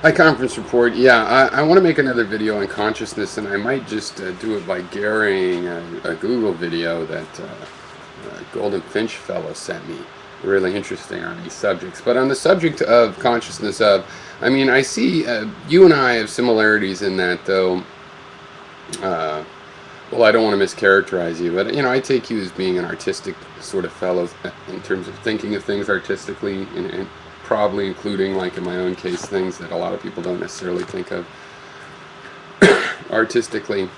Hi, conference report. Yeah, I want to make another video on consciousness, and I might just do it by garrying a Google video that Golden Finch fellow sent me. Really interesting on these subjects. But on the subject of consciousness I mean, I see you and I have similarities in that, though. Well, I don't want to mischaracterize you, but I take you as being an artistic sort of fellow in terms of thinking of things artistically, and probably including, like in my own case, things that a lot of people don't necessarily think of artistically.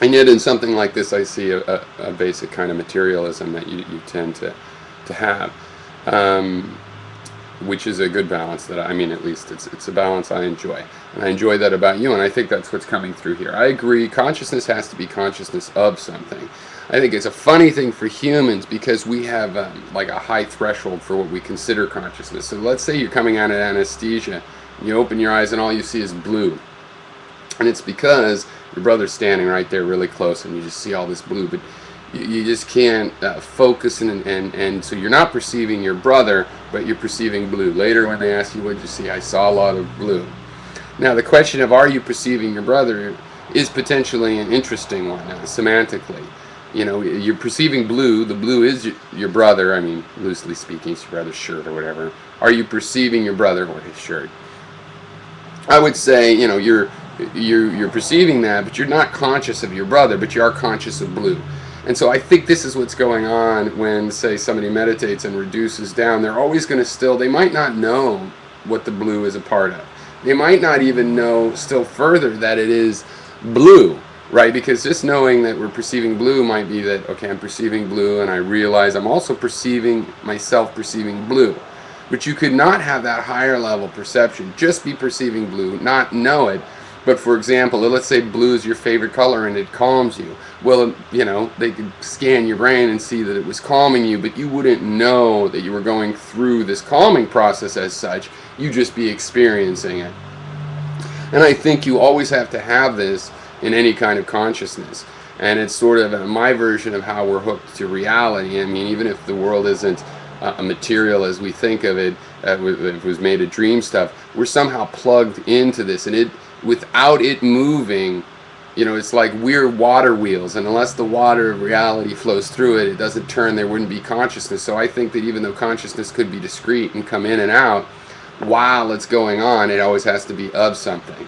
And yet in something like this I see a basic kind of materialism that you tend to have, which is a good balance that, I mean, at least it's a balance I enjoy. And I enjoy that about you, and I think that's what's coming through here. I agree, consciousness has to be consciousness of something. I think it's a funny thing for humans because we have like a high threshold for what we consider consciousness. So let's say you're coming out of anesthesia, you open your eyes and all you see is blue. And it's because your brother's standing right there really close and you just see all this blue, but you just can't focus, and so you're not perceiving your brother, but you're perceiving blue. Later when they ask you what you see, I saw a lot of blue. Now the question of are you perceiving your brother is potentially an interesting one semantically. You're perceiving blue, the blue is your brother, I mean, loosely speaking, it's your brother's shirt or whatever. Are you perceiving your brother or his shirt? I would say, you're perceiving that, but you're not conscious of your brother, but you are conscious of blue. And so I think this is what's going on when, say, somebody meditates and reduces down. They're always going to they might not know what the blue is a part of. They might not even know still further that it is blue, right? Because just knowing that we're perceiving blue might be that, okay, I'm perceiving blue and I realize I'm also perceiving myself perceiving blue. But you could not have that higher level perception, just be perceiving blue, not know it. But for example, let's say blue is your favorite color and it calms you. Well, they could scan your brain and see that it was calming you, but you wouldn't know that you were going through this calming process as such. You'd just be experiencing it. And I think you always have to have this in any kind of consciousness. And it's sort of my version of how we're hooked to reality. I mean, even if the world isn't a material as we think of it, if it was made of dream stuff, we're somehow plugged into this, and without it moving, it's like we're water wheels, and unless the water of reality flows through it, it doesn't turn, there wouldn't be consciousness. So I think that even though consciousness could be discrete and come in and out while it's going on, it always has to be of something.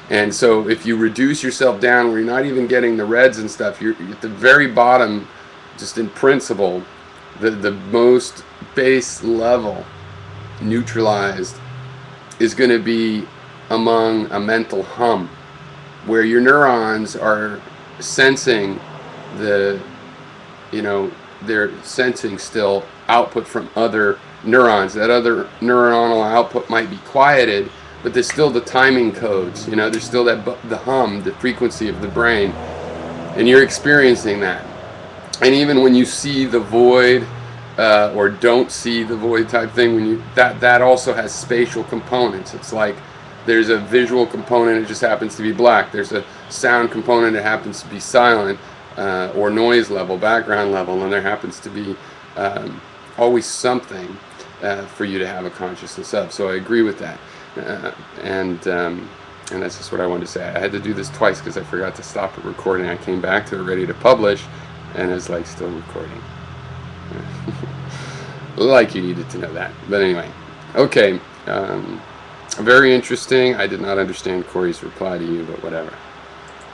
And so if you reduce yourself down where you're not even getting the reds and stuff, you're at the very bottom, just in principle, the most base level, neutralized, is going to be among a mental where your neurons are sensing they're sensing still output from other neurons. That other neuronal output might be quieted, but there's still the timing codes, there's still the hum, the frequency of the brain, and you're experiencing that. And even when you see the void, or don't see the void type thing, that also has spatial components. It's like there's a visual component, it just happens to be black. There's a sound component, it happens to be silent, or noise level, background level, and there happens to be always something for you to have a consciousness of. So I agree with that, and that's just what I wanted to say. I had to do this twice because I forgot to stop the recording. I came back to it ready to publish, and it's like still recording. Like you needed to know that. But anyway, okay. Very interesting. I did not understand Corey's reply to you, but whatever.